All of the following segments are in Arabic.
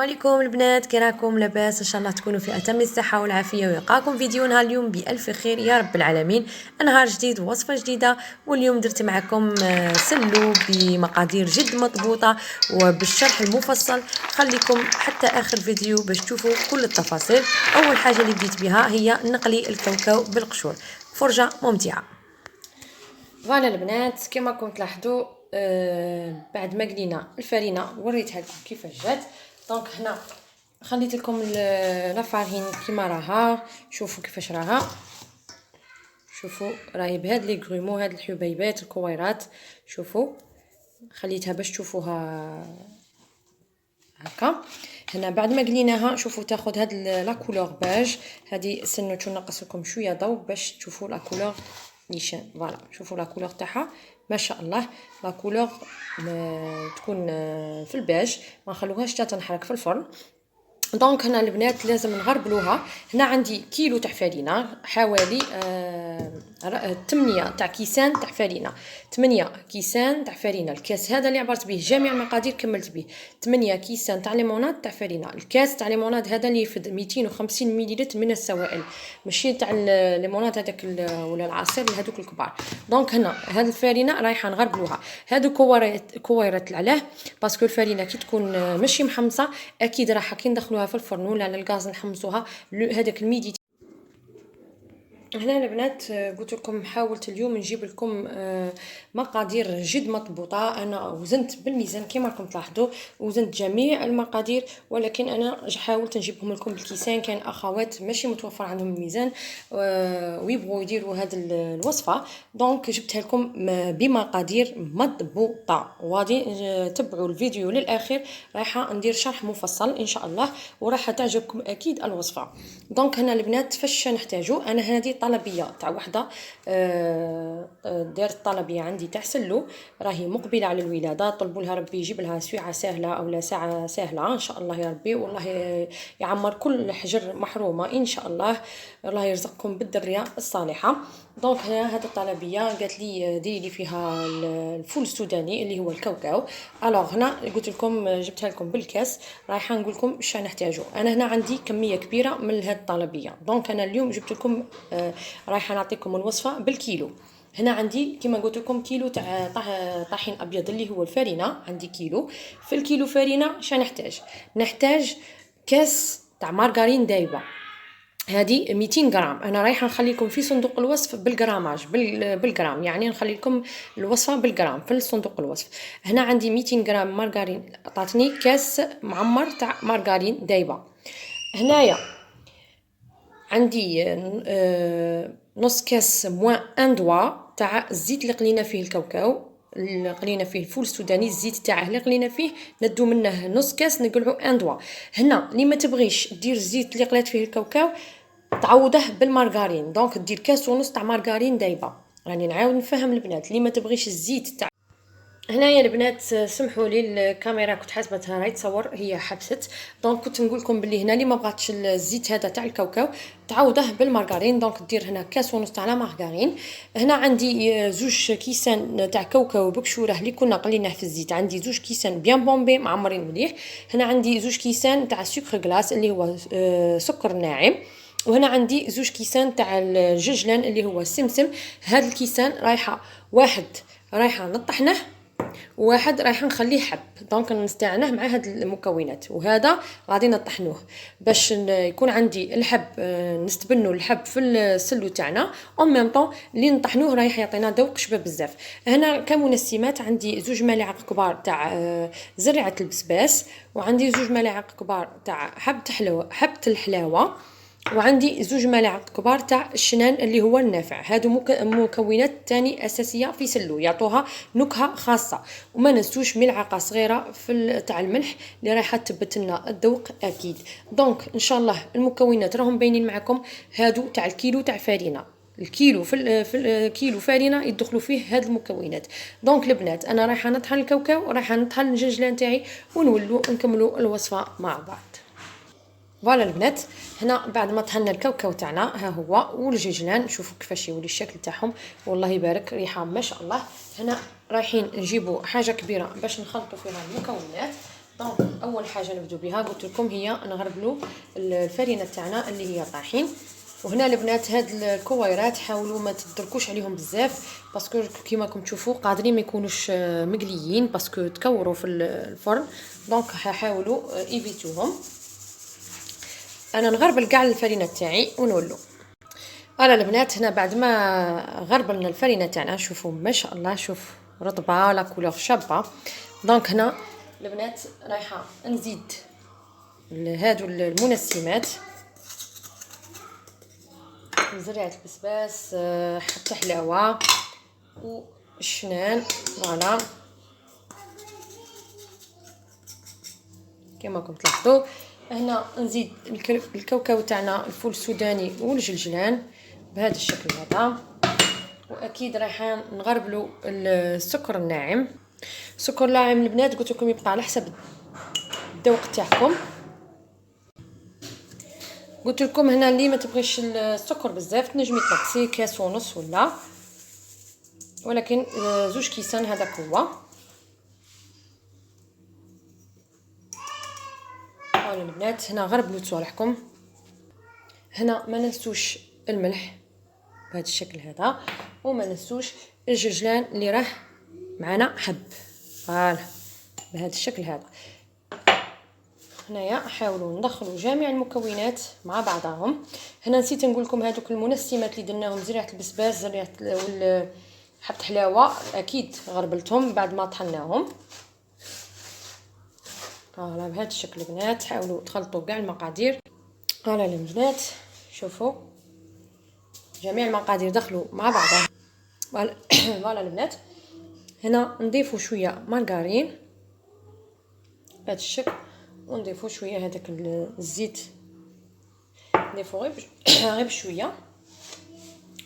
عليكم البنات، كي راكم؟ لاباس؟ ان شاء الله تكونوا في اتم الصحه والعافيه، ويلقاكم فيديو نهار اليوم بالف خير يا رب العالمين. نهار جديد ووصفه جديده، واليوم درت معكم سلو بمقادير جد مضبوطه وبالشرح المفصل. خليكم حتى اخر فيديو باش تشوفوا كل التفاصيل. اول حاجه اللي بديت بها هي نقلي الكاوكاو بالقشور، فرجه ممتعه. فوالا البنات، كما راكم تلاحظوا بعد ما قلينا الفرينه وريتها لكم كيفاش جات. دونك هنا خليت لكم لا فارين كيما راها، شوفوا كيفاش راها. شوفوا راهي بهاد لي غرومو، هاد الحبيبات الكويرات. شوفوا خليتها باش تشوفوها هكا. هنا بعد ما قليناها شوفوا تاخذ هاد لا كولور باج. هذه استنوا نقص لكم شويه ضوء باش تشوفوا لا كولور نيشان. فوالا شوفوا لا كولور تاعها ما شاء الله. لا كولور تكون في الباج، ما نخلوهاش حتى تنحرق في الفرن. دونك هنا البنات لازم نغربلوها. هنا عندي كيلو تاع فرينه، حوالي 8 تاع كيسان تاع فرينه. 8 كيسان تاع فرينه. الكاس هذا اللي عبرت به جميع المقادير كملت به. 8 كيسان تاع ليموناد تاع فرينه. الكاس تاع ليموناد هذا اللي يفد 250 ملل من السوائل، ماشي تاع الليموناد هذاك ولا العصير هذوك الكبار. دونك هنا هذه الفرينه رايحه نغربلوها. هذو كويرات العلاه، باسكو الفرينه كي تكون ماشي محمصه اكيد راح كي ندخلوها في الفرن ولا على الغاز نحمصوها هذاك الميدي. هنا البنات قلت لكم حاولت اليوم نجيب لكم مقادير جد مضبوطه. انا وزنت بالميزان كما راكم تلاحظوا، وزنت جميع المقادير، ولكن انا حاولت نجيبهم لكم بالكيسان. كان اخوات ماشي متوفر عندهم الميزان ويبغوا يديروا هذه الوصفه، دونك جبتها لكم بمقادير مضبوطه. وغادي تبعوا الفيديو للاخر، رايحه ندير شرح مفصل ان شاء الله، وراح تعجبكم اكيد الوصفه. دونك هنا البنات فاش نحتاجو، انا هذه طلبيه تاع وحده دارت طلبيه عندي تاع سلو، راهي مقبله على الولاده، طلبوا لها ربي يجيب لها سويعه سهله او لا ساعه سهله ان شاء الله يا ربي، والله يعمر كل حجر محرومه ان شاء الله، الله يرزقكم بالذريه الصالحه. دونك هذه الطلبيه قالت لي ديري لي فيها الفول السوداني اللي هو الكاوكاو. الوغ هنا قلت لكم جبتها لكم بالكاس، رايحه نقول لكم اش نحتاجو. انا هنا عندي كميه كبيره من هذه الطلبيه، دونك انا اليوم جبت لكم رايحه نعطيكم الوصفه بالكيلو. هنا عندي كما قلت لكم كيلو تاع طحين ابيض اللي هو الفرينه، عندي كيلو. في الكيلو فرينه اش نحتاج كاس تاع مارغرين دايبه، هذه 200 غرام. انا رايحه نخليكم في صندوق الوصف بالغراماج بالغرام، يعني نخلي لكم الوصفه بالغرام في صندوق الوصف. هنا عندي 200 غرام مارغرين، عطاتني كاس معمر تاع مارغرين دايبه. هنايا عندي نص كاس موان ان دوا تاع الزيت اللي قلينا فيه الكاوكاو، اللي قلينا فيه الفول السوداني، الزيت تاعه اللي قلينا فيه ندو منه نص كاس نقلعوا ان دوا. هنا اللي ما تبغيش دير الزيت اللي قلات فيه الكاوكاو تعوضه بالمارغرين، دونك دير كاس ونص تاع مارغرين دايبه. راني نعاود نفهم البنات اللي ما تبغيش الزيت تاع. هنايا البنات سمحوا لي الكاميرا كنت حاسبتها راهي تصور هي حبست، دونك كنت نقول لكم باللي هنا اللي ما بغاتش الزيت هذا تاع الكاوكاو تعوضه بالمارغرين، دونك دير هنا كاس ونص تاع لا مارغرين. هنا عندي زوج كيسان تاع كاوكاو بقشوره اللي كنا قليناه في الزيت، عندي زوج كيسان بيان بومبي معمرين مليح. هنا عندي زوج كيسان تاع سكر غلاس اللي هو سكر ناعم. وهنا عندي زوج كيسان تاع الججلان اللي هو السمسم. هاد الكيسان رايحه واحد رايحه نطحنه، وواحد رايحه نخليه حب، دونك نستعناه مع هاد المكونات، وهذا غادي نطحنوه باش يكون عندي الحب نستبنوا الحب في السلو تاعنا اون ميم طون اللي نطحنوه رايح يعطينا ذوق شبه بزاف. هنا كمنسمات عندي زوج ملاعق كبار تاع زرعه البسباس، وعندي زوج ملاعق كبار تاع حبه الحلاوه، وعندي زوج ملاعق كبار تاع الشنان اللي هو النافع. هادو مكونات تاني اساسيه في سلو يعطوها نكهه خاصه. وما ننسوش ملعقه صغيره في تاع الملح اللي رايحه تثبت لنا الذوق اكيد. دونك ان شاء الله المكونات راهم باينين معكم، هادو تاع الكيلو تاع فرينه. الكيلو في الكيلو فرينه يدخلوا فيه هاد المكونات. دونك البنات انا رايحه نطحن الكاوكاو ورايحه نطحن الجنجلان تاعي ونولوا نكملوا الوصفه مع بعض. فوالا البنات، هنا بعد ما طحنا الكاوكاو تاعنا ها هو والججلان، شوفوا كيفاش يولي الشكل تاعهم، والله يبارك ريحه ما شاء الله. هنا رايحين نجيبوا حاجه كبيره باش نخلطوا فيها المكونات. دونك اول حاجه نبدو بها قلت لكم هي نغربلو الفرينه تاعنا اللي هي طاحين. وهنا البنات هاد الكويرات حاولوا ما تدركوش عليهم بزاف باسكو كيما راكم تشوفوا قادرين ما يكونوش مقليين باسكو تكوروا في الفرن. دونك حاولوا ايفيتوهم. انا نغربل كاع الفرينه تاعي ونولو. فوالا البنات هنا بعد ما غربلنا الفرينه تاعنا شوفوا ما شاء الله شوف رطبه لا كولور شابه. دونك هنا البنات رايحه نزيد هادو المنسمات زرعه البسباس حتى حلاوه والشنان. فوالا كما راكم تلاحظوا هنا نزيد الكاوكاو تاعنا الفول السوداني والجلجلان بهذا الشكل هذا. واكيد رايحين نغربلو السكر الناعم. السكر الناعم البنات قلت لكم يبقى على حسب الذوق تاعكم. قلت لكم هنا اللي ما تبغيش السكر بزاف تنجمي تنقصي كاس ونص ولا ولكن زوج كيسان هذاك هو. فوالا البنات هنا غربلو صالحكم. هنا ما ننسوش الملح بهذا الشكل هذا وما ننسوش الجلجلان اللي راه معنا حب. فوالا بهذا الشكل هذا. هنايا حاولوا ندخلوا جميع المكونات مع بعضهم. هنا نسيت نقول لكم هذوك المنسمات اللي درناهم زريعه البسباس زريعه حبه حلاوه اكيد غربلتهم بعد ما طحناهم. فوالا بهذا الشكل البنات حاولوا تخلطوا كاع المقادير. فوالا البنات شوفوا جميع المقادير دخلوا مع بعضها. فوالا البنات هنا نضيفوا شويه مارغرين بهذا الشكل ونضيفوا شويه هذاك الزيت نضيفوا غير بشويه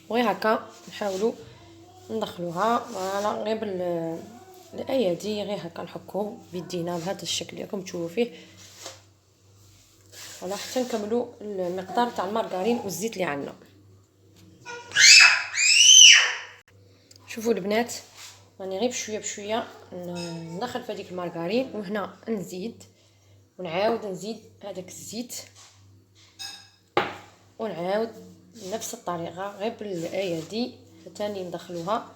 وغير هكا نحاولوا ندخلوها. فوالا غير بالايادي غير هكا نحكوا بيدينا بهذا الشكل اللي راكم تشوفوا فيه. فوالا حتى نكملوا المقدار تاع المارغرين والزيت اللي عندنا. شوفوا البنات راني غير بشويه بشويه ندخل في هذيك المارغرين وهنا نزيد ونعاود نزيد هذاك الزيت ونعاود نفس الطريقه غير بالايادي حتى ندخلوها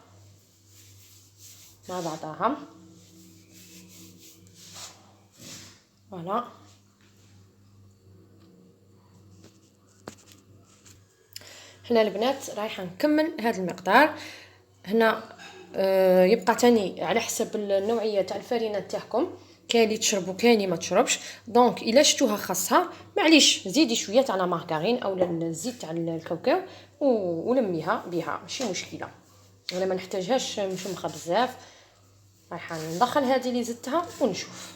مع بعضها. فوالا هنا البنات رايحه نكمل هذا المقدار. هنا يبقى تاني على حسب النوعيه تاع الفرينه تاعكم كاين اللي تشربوا كاين اللي ما تشربش. دونك الا شفتوها خاصها معليش زيدي شويه تاع لا مارغرين او الزيت تاع الكاوكاو ولميها بها ماشي مشكله. انا ما نحتاجهاش مشمخه بزاف. رايحه ندخل هذه اللي زدتها ونشوف.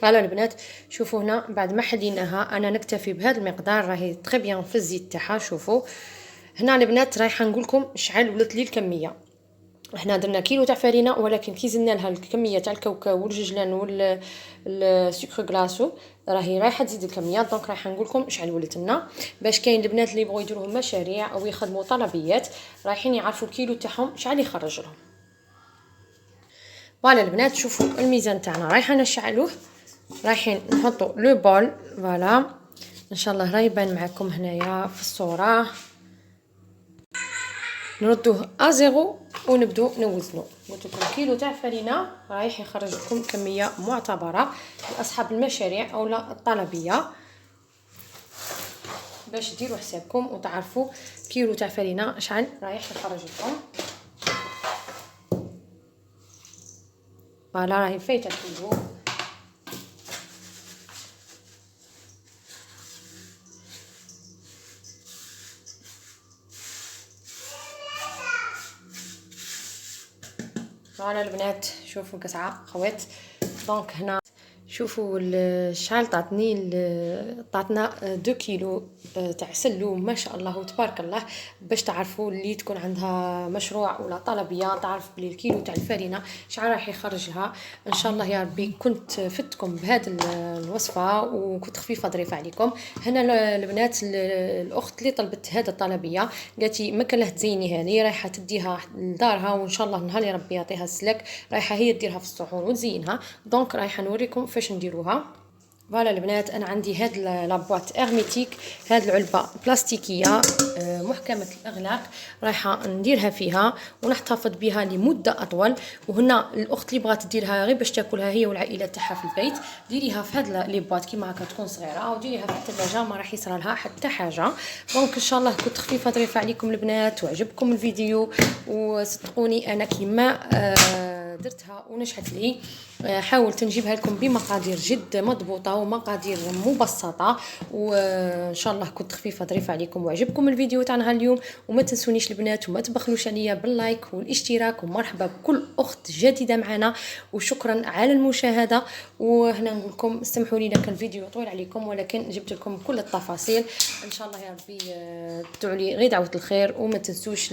فوالا البنات شوفوا هنا بعد ما حليناها انا نكتفي بهذا المقدار راهي تري بيان في الزيت تاعها. شوفوا هنا البنات رايحه نقول لكم شحال ولات لي الكميه. احنا درنا كيلو تاع فرينه ولكن كي زدنا لها الكميه تاع الكاوكاو والجلجلان والسكر غلاسو راهي رايحه تزيد الكميه. دونك رايحه نقول لكم شحال ولات لنا باش كاين البنات اللي يبغوا يديروهم مشاريع او يخدموا طلبيات رايحين يعرفوا الكيلو تاعهم شحال يخرج لهم. فوالا البنات شوفوا الميزان تاعنا رايحه نشعلوه رايحين نحطوا لو بول. فوالا ان شاء الله راه يبان معكم هنايا في الصوره. نردوه ازيرو ونبدو نوزنو. قلت لكم كيلو تاع فرينه رايح يخرج لكم كميه معتبره لاصحاب المشاريع او لا الطلبيه باش ديروا حسابكم وتعرفوا كيلو تاع فرينه شحال رايح يخرج لكم. فوالا راهي فايته كيلو. فوالا البنات شوفوا قطعه خوات. دونك هنا شوفوا الشعال عطاتنا 2 كيلو تاع سلوم ما شاء الله تبارك الله، باش تعرفوا اللي تكون عندها مشروع ولا طلبيه تعرف بلي الكيلو تاع الفرينه شحال راح يخرجها. ان شاء الله يا ربي كنت فتكم بهذه الوصفه وكنت خفيفه ظريفه عليكم. هنا البنات الاخت اللي طلبت هذه الطلبيه قالت لي ما كان له تزينيها لي، رايحه تديها لدارها وان شاء الله نهار يا ربي يعطيها السلك رايحه هي ديرها في الصحون وتزينها. دونك رايحه نوريكم فاش نديروها. فوالا البنات انا عندي هاد لابواط ارميتيك، هاد العلبه بلاستيكيه محكمه الاغلاق رايحه نديرها فيها ونحتفظ بها لمده اطول. وهنا الاخت اللي بغات ديرها غير باش تاكلها هي والعائله تاعها في البيت ديريها في هاد لي بواط كيما هكا تكون صغيره وديريها في الثلاجه ما راح يصرى لها حتى حاجه. دونك ان شاء الله كنت خفيفه ظريفه عليكم البنات وعجبكم الفيديو، وصدقوني انا كيما درتها ونجحت لي. حاولت نجيبها لكم بمقادير جد مضبوطه ومقادير مبسطه، وان شاء الله كنت خفيفه ظريفه عليكم وعجبكم الفيديو تاعنا اليوم. وما تنسونيش البنات وما تبخلوش عليا باللايك والاشتراك، ومرحبا بكل اخت جديده معنا وشكرا على المشاهده. وهنا نقول لكم سمحوا لي كان الفيديو طويل عليكم ولكن جبت لكم كل التفاصيل. ان شاء الله يا ربي تدعوا لي غير دعوه الخير، وما تنسوش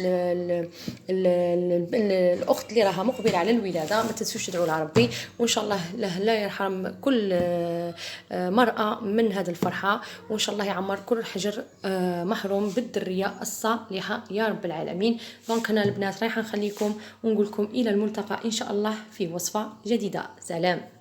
الاخت اللي راها مقبله على الولاده ما تنسوش تدعوا لها ربي، وان شاء الله لا يرحم كل مرأة من هذه الفرحة، وان شاء الله يعمر كل حجر محروم بالذرية الصالحة يا رب العالمين. دونك هنا البنات رايحة نخليكم ونقول لكم الى الملتقى ان شاء الله في وصفة جديدة. سلام.